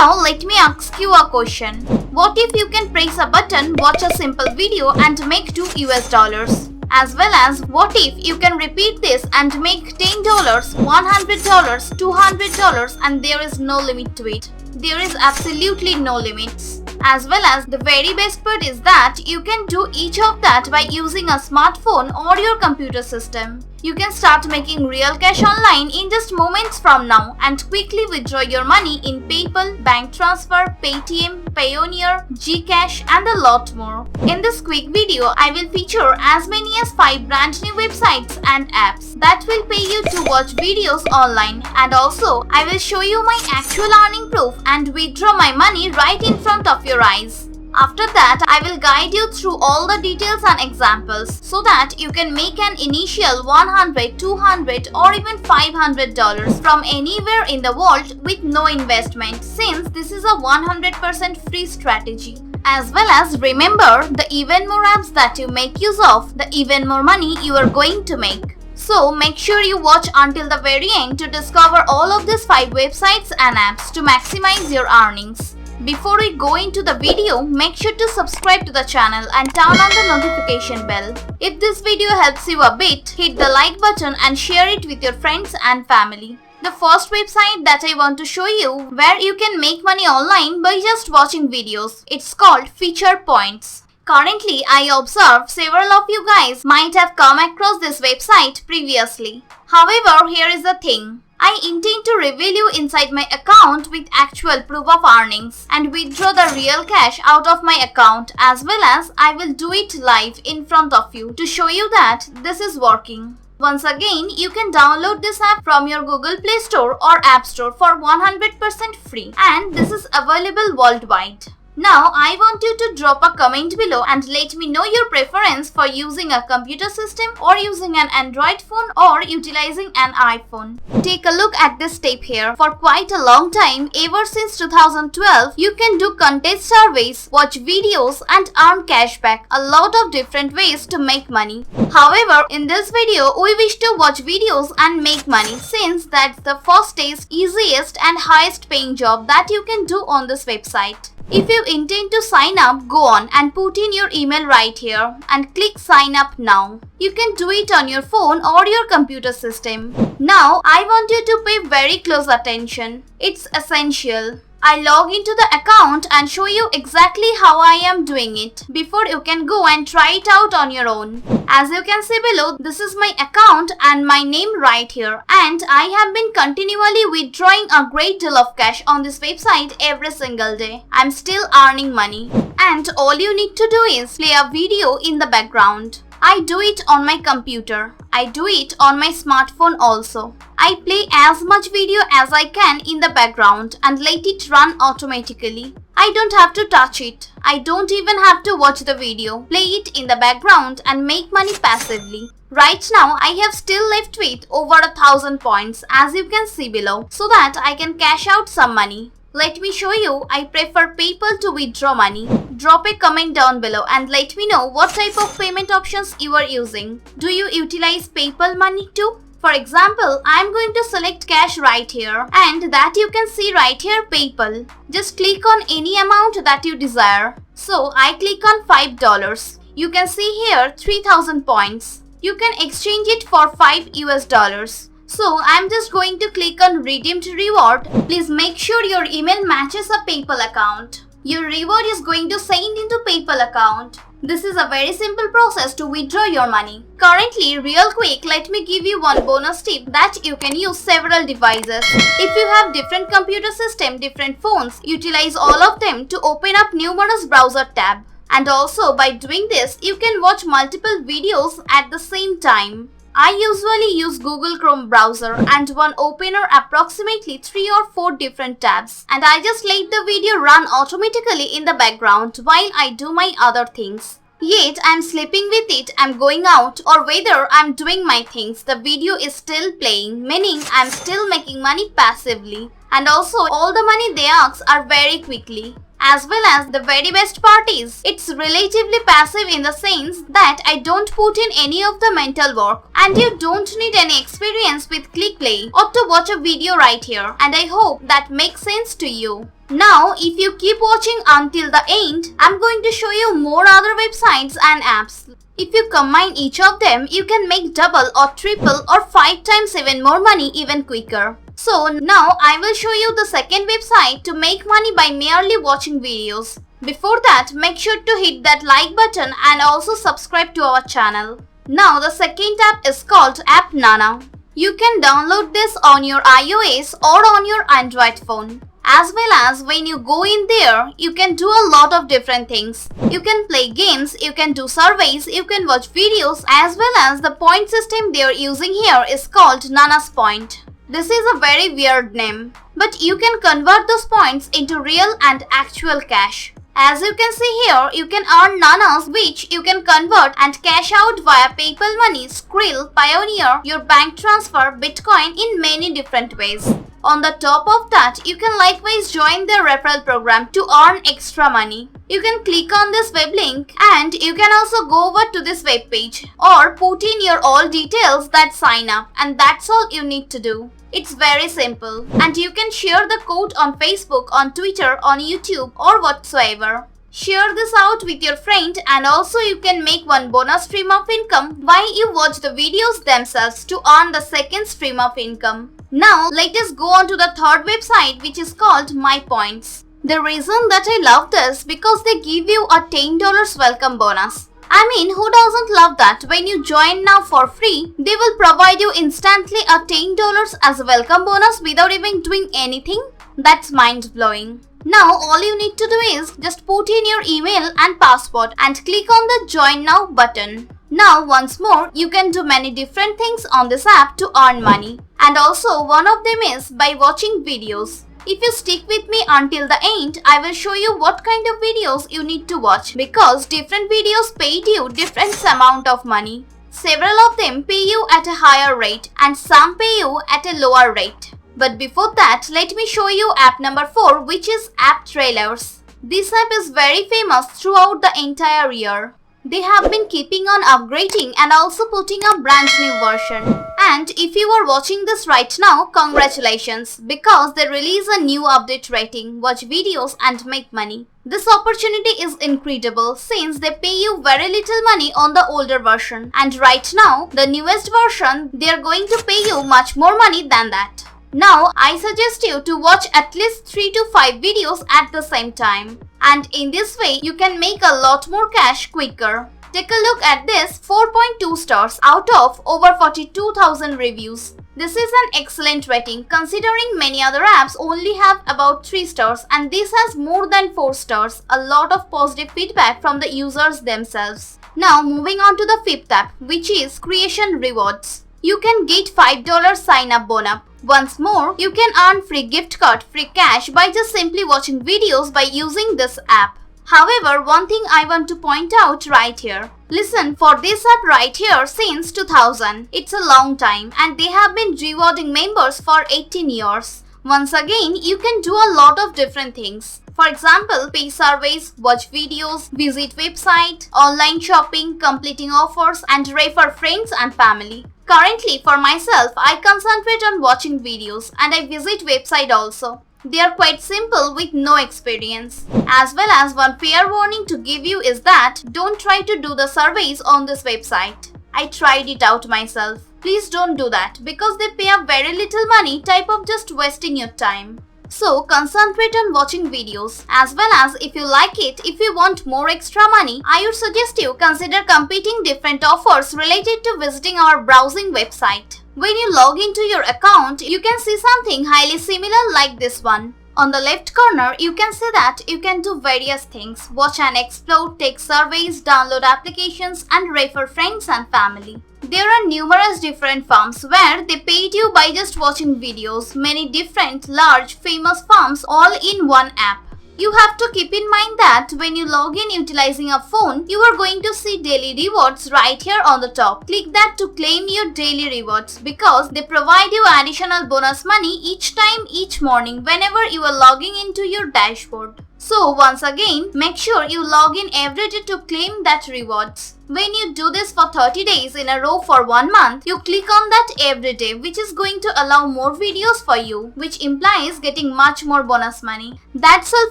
Now let me ask you a question. What if you can press a button, watch a simple video and make $2? As well as what if you can repeat this and make $10, $100, $200 and there is no limit to it. There is absolutely no limits. As well as the very best part is that you can do each of that by using a smartphone or your computer system. You can start making real cash online in just moments from now and quickly withdraw your money in PayPal, bank transfer, Paytm, Payoneer, Gcash and a lot more. In this quick video, I will feature as many as 5 brand new websites and apps that will pay you to watch videos online, and also I will show you my actual earning proof and withdraw my money right in front of your eyes. After that, I will guide you through all the details and examples so that you can make an initial $100, $200 or even $500 from anywhere in the world with no investment, since this is a 100% free strategy. As well as remember, the even more apps that you make use of, the even more money you are going to make. So make sure you watch until the very end to discover all of these 5 websites and apps to maximize your earnings. Before we go into the video, make sure to subscribe to the channel and turn on the notification bell. If this video helps you a bit, hit the like button and share it with your friends and family. The first website that I want to show you where you can make money online by just watching videos. It's called FeaturePoints. Currently, I observe several of you guys might have come across this website previously. However, here is the thing. I intend to reveal you inside my account with actual proof of earnings and withdraw the real cash out of my account, as well as I will do it live in front of you to show you that this is working. Once again, you can download this app from your Google Play Store or App Store for 100% free, and this is available worldwide. Now, I want you to drop a comment below and let me know your preference for using a computer system or using an Android phone or utilizing an iPhone. Take a look at this step here. For quite a long time, ever since 2012, you can do contest surveys, watch videos and earn cashback. A lot of different ways to make money. However, in this video, we wish to watch videos and make money, since that's the fastest, easiest and highest paying job that you can do on this website. If you intend to sign up, go on and put in your email right here and click sign up now. You can do it on your phone or your computer system. Now, I want you to pay very close attention. It's essential. I log into the account and show you exactly how I am doing it before you can go and try it out on your own. As you can see below, this is my account and my name right here, and I have been continually withdrawing a great deal of cash on this website every single day. I'm still earning money, and all you need to do is play a video in the background. I do it on my computer. I do it on my smartphone also. I play as much video as I can in the background and let it run automatically. I don't have to touch it. I don't even have to watch the video. Play it in the background and make money passively. Right now, I have still left with over 1,000 points, as you can see below, so that I can cash out some money. Let me show you. I prefer PayPal to withdraw money. Drop a comment down below and let me know what type of payment options you are using. Do you utilize PayPal money too? For example, I am going to select cash right here, and that you can see right here, PayPal. Just click on any amount that you desire. So I click on $5. You can see here 3,000 points. You can exchange it for $5. So I'm just going to click on redeemed reward. Please make sure your email matches a PayPal account. Your reward is going to send into PayPal account. This is a very simple process to withdraw your money. Currently, real quick, let me give you one bonus tip that you can use several devices. If you have different computer system, different phones, utilize all of them to open up numerous browser tab. And also by doing this, you can watch multiple videos at the same time. I usually use Google Chrome browser and one opener approximately 3 or 4 different tabs, and I just let the video run automatically in the background while I do my other things. Yet I'm sleeping with it, I'm going out, or whether I'm doing my things, the video is still playing, meaning I'm still making money passively. And also all the money they ask are very quickly. As well as the very best part is, it's relatively passive in the sense that I don't put in any of the mental work and you don't need any experience with click play or to watch a video right here, and I hope that makes sense to you. Now, if you keep watching until the end, I'm going to show you more other websites and apps. If you combine each of them, you can make double or triple or 5 times even more money even quicker. So now I will show you the second website to make money by merely watching videos. Before that, make sure to hit that like button and also subscribe to our channel. Now the second app is called AppNana. You can download this on your iOS or on your Android phone. As well as when you go in there, you can do a lot of different things. You can play games, you can do surveys, you can watch videos, as well as the point system they are using here is called Nana's Point. This is a very weird name, but you can convert those points into real and actual cash. As you can see here, you can earn nanas which you can convert and cash out via PayPal Money, Skrill, Pioneer, your bank transfer, Bitcoin in many different ways. On the top of that, you can likewise join their referral program to earn extra money. You can click on this web link and you can also go over to this web page or put in your all details that sign up, and that's all you need to do. It's very simple and you can share the code on Facebook, on Twitter, on YouTube or whatsoever. Share this out with your friend and also you can make one bonus stream of income while you watch the videos themselves to earn the second stream of income. Now let us go on to the third website, which is called MyPoints. The reason that I love this because they give you a $10 welcome bonus. I mean, who doesn't love that? When you join now for free, they will provide you instantly a $10 as a welcome bonus without even doing anything. That's mind-blowing. Now all you need to do is just put in your email and password and click on the join now button. Now once more, you can do many different things on this app to earn money. And also one of them is by watching videos. If you stick with me until the end, I will show you what kind of videos you need to watch because different videos pay you different amount of money. Several of them pay you at a higher rate and some pay you at a lower rate. But before that, let me show you app number 4, which is App Trailers. This app is very famous throughout the entire year. They have been keeping on upgrading and also putting a brand new version. And if you are watching this right now, congratulations, because they release a new update rating, watch videos and make money. This opportunity is incredible since they pay you very little money on the older version. And right now, the newest version, they are going to pay you much more money than that. Now, I suggest you to watch at least 3 to 5 videos at the same time. And in this way, you can make a lot more cash quicker. Take a look at this 4.2 stars out of over 42,000 reviews. This is an excellent rating considering many other apps only have about 3 stars and this has more than 4 stars. A lot of positive feedback from the users themselves. Now moving on to the fifth app, which is Creation Rewards. You can get $5 sign-up bonus. Once more, you can earn free gift card, free cash by just simply watching videos by using this app. However, one thing I want to point out right here. Listen, for this app right here since 2000, it's a long time and they have been rewarding members for 18 years. Once again, you can do a lot of different things. For example, pay surveys, watch videos, visit website, online shopping, completing offers and refer friends and family. Currently, for myself, I concentrate on watching videos and I visit website also. They are quite simple with no experience. As well as one fair warning to give you is that don't try to do the surveys on this website. I tried it out myself. Please don't do that because they pay a very little money type of just wasting your time. So concentrate on watching videos as well as if you like it, if you want more extra money, I would suggest you consider competing different offers related to visiting our browsing website. When you log into your account, you can see something highly similar like this one. On the left corner, you can see that you can do various things, watch and explore, take surveys, download applications and refer friends and family. There are numerous different firms where they paid you by just watching videos, many different large famous firms all in one app. You have to keep in mind that when you log in utilizing a phone, you are going to see daily rewards right here on the top. Click that to claim your daily rewards because they provide you additional bonus money each time each morning whenever you are logging into your dashboard. So once again, make sure you log in every day to claim that rewards. When you do this for 30 days in a row for 1 month, you click on that every day, which is going to allow more videos for you, which implies getting much more bonus money. That's all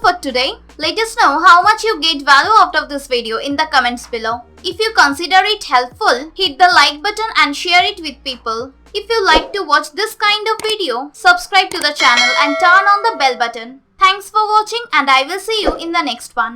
for today. Let us know how much you get value out of this video in the comments below. If you consider it helpful, hit the like button and share it with people. If you like to watch this kind of video, subscribe to the channel and turn on the bell button. Thanks for watching and I will see you in the next one.